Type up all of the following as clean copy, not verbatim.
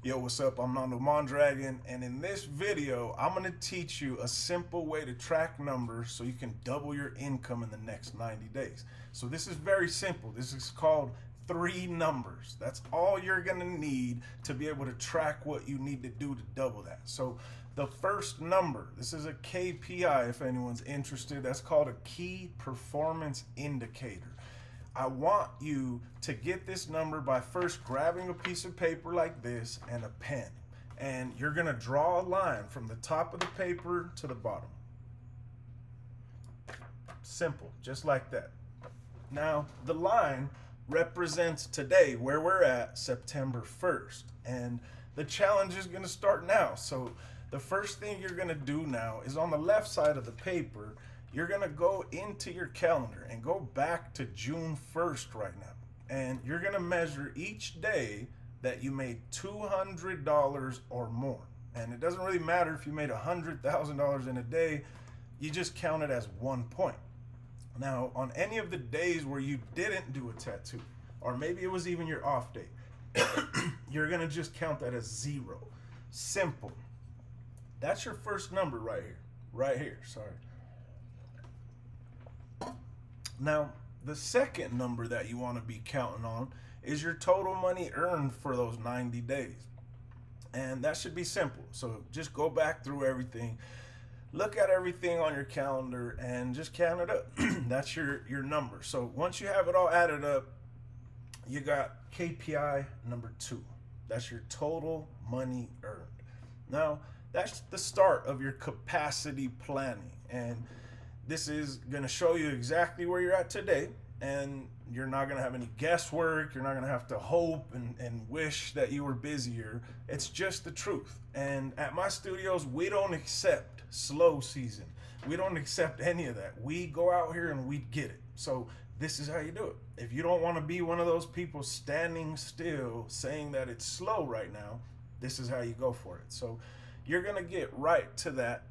Yo, what's up? I'm Nando Mondragon, and in this video, I'm going to teach you a simple way to track numbers so you can double your income in the next 90 days. So this is very simple. This is called 3numbers. That's all you're going to need to be able to track what you need to do to double that. So the first number, this is a KPI if anyone's interested. That's called a key performance indicator. I want you to get this number by first grabbing a piece of paper like this and a pen. And you're going to draw a line from the top of the paper to the bottom. Simple, just like that. Now, the line represents today, where we're at, September 1st. And the challenge is going to start now. So the first thing you're going to do now is on the left side of the paper, you're going to go into your calendar and go back to June 1st right now. And you're going to measure each day that you made $200 or more. And it doesn't really matter if you made $100,000 in a day, you just count it as 1 point. Now, on any of the days where you didn't do a tattoo, or maybe it was even your off day, you're going to just count that as 0. Simple. That's your first number right here. Right here, sorry. Now, the second number that you want to be counting on is your total money earned for those 90 days. And that should be simple. So just go back through everything, look at everything on your calendar, and just count it up. That's your number. So once you have it all added up, you got KPI number 2. That's your total money earned. Now, that's the start of your capacity planning. And this is going to show you exactly where you're at today, and you're not going to have any guesswork. You're not going to have to hope and wish that you were busier. It's just the truth. And at my studios, we don't accept slow season. We don't accept any of that. We go out here and we get it. So this is how you do it. If you don't want to be one of those people standing still saying that it's slow right now, this is how you go for it. So you're going to get right to that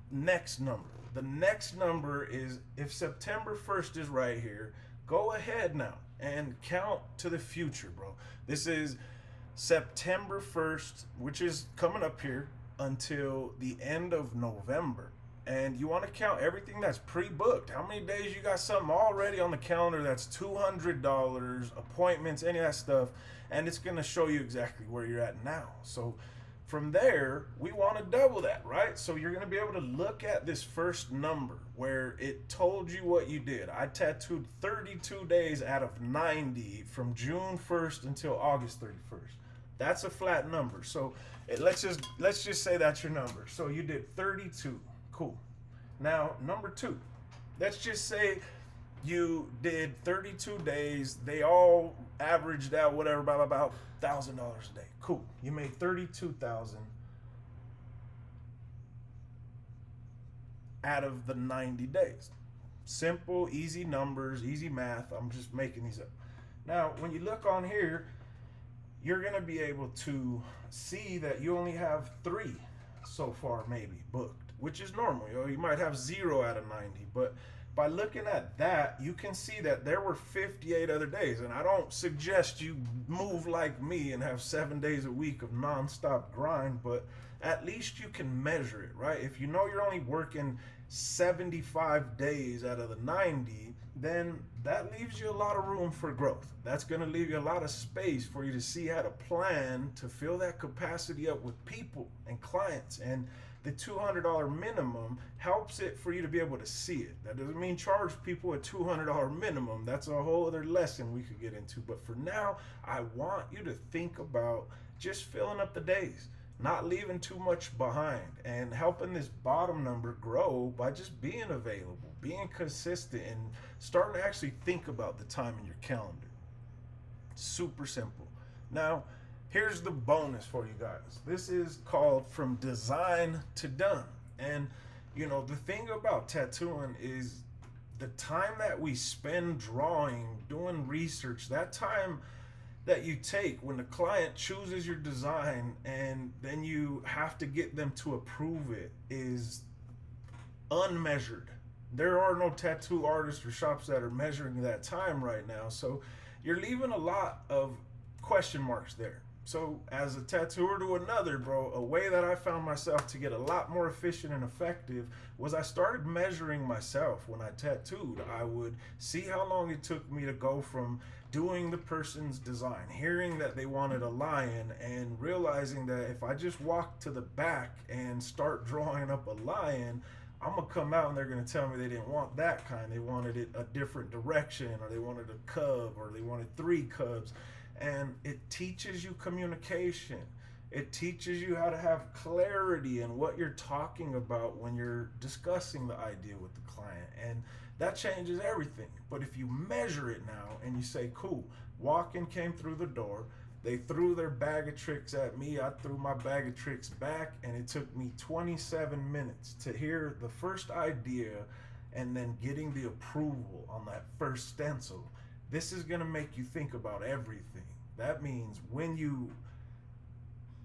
next number. The next number is, if September 1st is right here, go ahead now and count to the future, bro. This is September 1st, which is coming up here, until the end of November. And you want to count everything that's pre-booked. How many days you got something already on the calendar that's $200, appointments, any of that stuff. And it's going to show you exactly where you're at now. So from there, we want to double that, right? So you're going to be able to look at this first number where it told you what you did. I tattooed 32 days out of 90 from June 1st until August 31st. That's a flat number. So let's just say that's your number. So you did 32. Cool. Now, number 2. Let's just say you did 32 days. They all averaged out whatever by about $1,000 a day. Cool. You made 32,000 out of the 90 days. Simple, easy numbers, easy math. I'm just making these up. Now, when you look on here, you're going to be able to see that you only have 3 so far maybe booked, which is normal. You might have 0 out of 90, but by looking at that, you can see that there were 58 other days. And I don't suggest you move like me and have 7 days a week of nonstop grind, but at least you can measure it, right? If you know you're only working 75 days out of the 90, then that leaves you a lot of room for growth. That's going to leave you a lot of space for you to see how to plan to fill that capacity up with people and clients. And the $200 minimum helps it for you to be able to see it. That doesn't mean charge people a $200 minimum. That's a whole other lesson we could get into. But for now, I want you to think about just filling up the days, not leaving too much behind, and helping this bottom number grow by just being available, being consistent, and starting to actually think about the time in your calendar. Super simple. Now, here's the bonus for you guys. This is called From Design to Done. And, you know, the thing about tattooing is the time that we spend drawing, doing research, that time that you take when the client chooses your design and then you have to get them to approve it is unmeasured. There are no tattoo artists or shops that are measuring that time right now. So you're leaving a lot of question marks there. So, as a tattooer to another, bro, a way that I found myself to get a lot more efficient and effective was I started measuring myself when I tattooed. I would see how long it took me to go from doing the person's design, hearing that they wanted a lion, and realizing that if I just walk to the back and start drawing up a lion, I'm gonna come out and they're gonna tell me they didn't want that kind. They wanted it a different direction, or they wanted a cub, or they wanted three cubs. And it teaches you communication. It teaches you how to have clarity in what you're talking about when you're discussing the idea with the client. And that changes everything. But if you measure it now and you say, cool, walk-in came through the door, they threw their bag of tricks at me, I threw my bag of tricks back, and it took me 27 minutes to hear the first idea and then getting the approval on that first stencil. This is going to make you think about everything. That means when you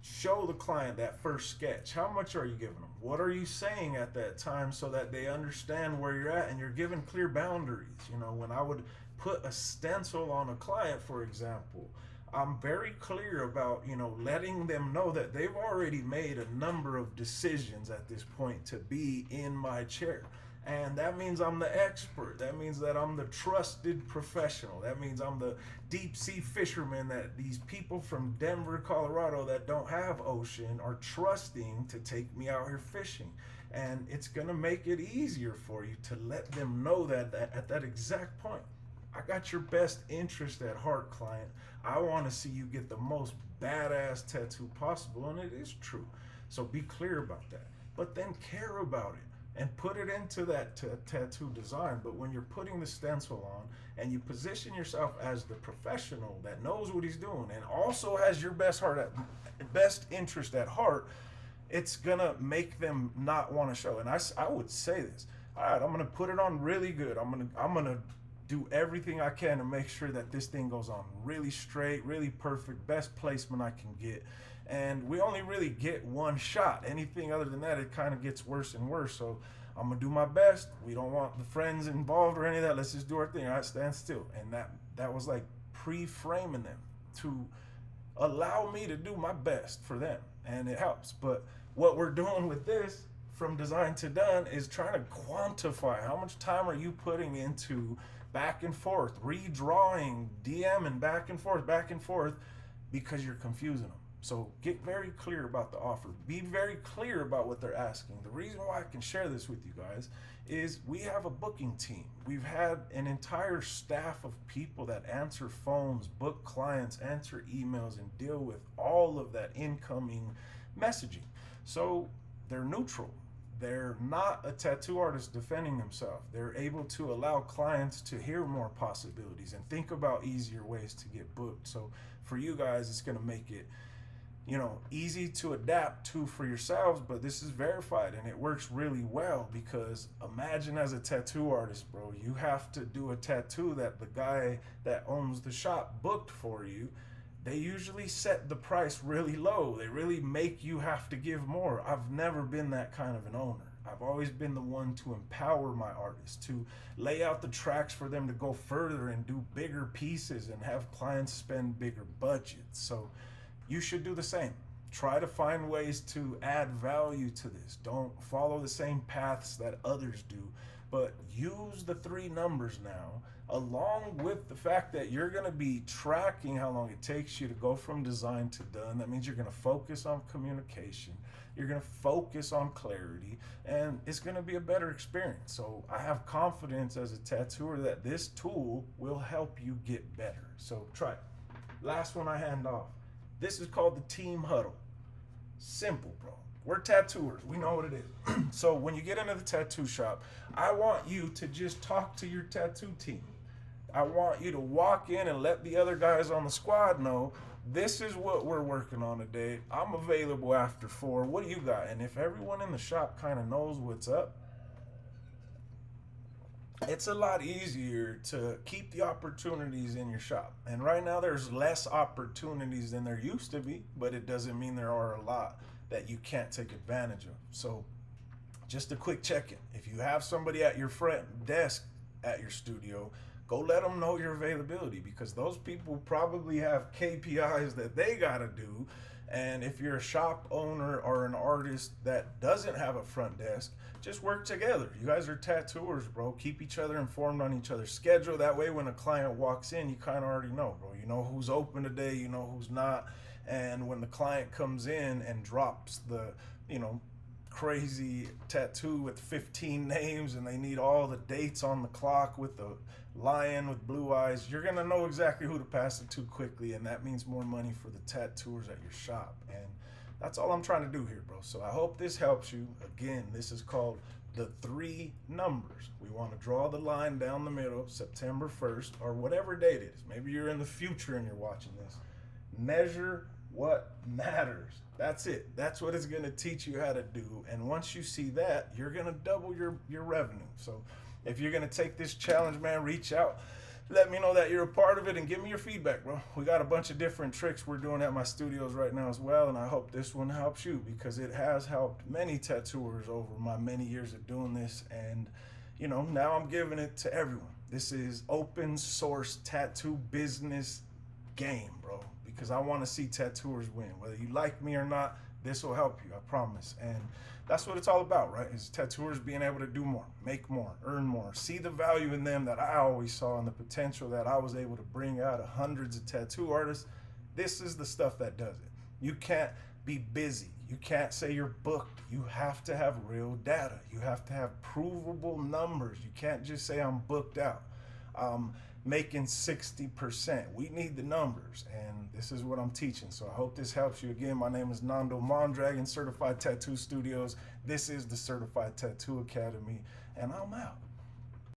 show the client that first sketch, how much are you giving them? What are you saying at that time so that they understand where you're at, and you're giving clear boundaries? You know, when I would put a stencil on a client, for example, I'm very clear about, letting them know that they've already made a number of decisions at this point to be in my chair. And that means I'm the expert. That means that I'm the trusted professional. That means I'm the deep sea fisherman that these people from Denver, Colorado that don't have ocean are trusting to take me out here fishing. And it's going to make it easier for you to let them know that at that exact point, I got your best interest at heart, client. I want to see you get the most badass tattoo possible. And it is true. So be clear about that. But then care about it and put it into that tattoo design. But when you're putting the stencil on and you position yourself as the professional that knows what he's doing and also has your best interest at heart, it's gonna make them not want to show. And I would say this: all right, I'm gonna put it on really good. I'm gonna do everything I can to make sure that this thing goes on really straight, really perfect, best placement I can get. And we only really get one shot. Anything other than that, it kind of gets worse and worse. So I'm gonna do my best. We don't want the friends involved or any of that. Let's just do our thing. All right, stand still. And that was like pre-framing them to allow me to do my best for them, and it helps. But what we're doing with this from design to done is trying to quantify how much time are you putting into back and forth, redrawing, DMing back and forth, because you're confusing them. So get very clear about the offer. Be very clear about what they're asking. The reason why I can share this with you guys is we have a booking team. We've had an entire staff of people that answer phones, book clients, answer emails, and deal with all of that incoming messaging. So they're neutral. They're not a tattoo artist defending themselves. They're able to allow clients to hear more possibilities and think about easier ways to get booked. So for you guys, it's going to make it easy to adapt to for yourselves, but this is verified and it works really well. Because imagine, as a tattoo artist, bro, you have to do a tattoo that the guy that owns the shop booked for you. They usually set the price really low. They really make you have to give more. I've never been that kind of an owner. I've always been the one to empower my artists, to lay out the tracks for them to go further and do bigger pieces and have clients spend bigger budgets. So you should do the same. Try to find ways to add value to this. Don't follow the same paths that others do, but use the 3 numbers now, along with the fact that you're going to be tracking how long it takes you to go from design to done. That means you're going to focus on communication. You're going to focus on clarity, and it's going to be a better experience. So I have confidence as a tattooer that this tool will help you get better. So try it. Last one I hand off. This is called the team huddle. Simple, bro. We're tattooers. We know what it is. So when you get into the tattoo shop, I want you to just talk to your tattoo team. I want you to walk in and let the other guys on the squad know, this is what we're working on today. I'm available after 4. What do you got? And if everyone in the shop kind of knows what's up, it's a lot easier to keep the opportunities in your shop. And right now there's less opportunities than there used to be, but it doesn't mean there are a lot that you can't take advantage of. So just a quick check-in. If you have somebody at your front desk at your studio, go let them know your availability, because those people probably have KPIs that they got to do. And if you're a shop owner or an artist that doesn't have a front desk, just work together. You guys are tattooers, bro. Keep each other informed on each other's schedule. That way, when a client walks in, you kind of already know, bro. You know who's open today, you know who's not. And when the client comes in and drops the, crazy tattoo with 15 names and they need all the dates on the clock with the lion with blue eyes, you're going to know exactly who to pass it to quickly, and that means more money for the tattooers at your shop. And that's all I'm trying to do here, bro. So I hope this helps you. Again, this is called the 3 numbers. We want to draw the line down the middle, September 1st, or whatever date it is. Maybe you're in the future and you're watching this. Measure what matters. That's it. That's what it's going to teach you how to do. And once you see that, you're going to double your revenue. So if you're going to take this challenge, man, reach out. Let me know that you're a part of it and give me your feedback, bro. We got a bunch of different tricks we're doing at my studios right now as well, and I hope this one helps you, because it has helped many tattooers over my many years of doing this. And, now I'm giving it to everyone. This is open source tattoo business game, bro, because I want to see tattooers win. Whether you like me or not, this will help you, I promise. And that's what it's all about, right? Is tattooers being able to do more, make more, earn more, see the value in them that I always saw, and the potential that I was able to bring out of hundreds of tattoo artists. This is the stuff that does it. You can't be busy. You can't say you're booked. You have to have real data. You have to have provable numbers. You can't just say I'm booked out. Making 60%. We need the numbers, and this is what I'm teaching. So I hope this helps you. Again, my name is Nando Mondragon, Certified Tattoo Studios. This is the Certified Tattoo Academy, and I'm out.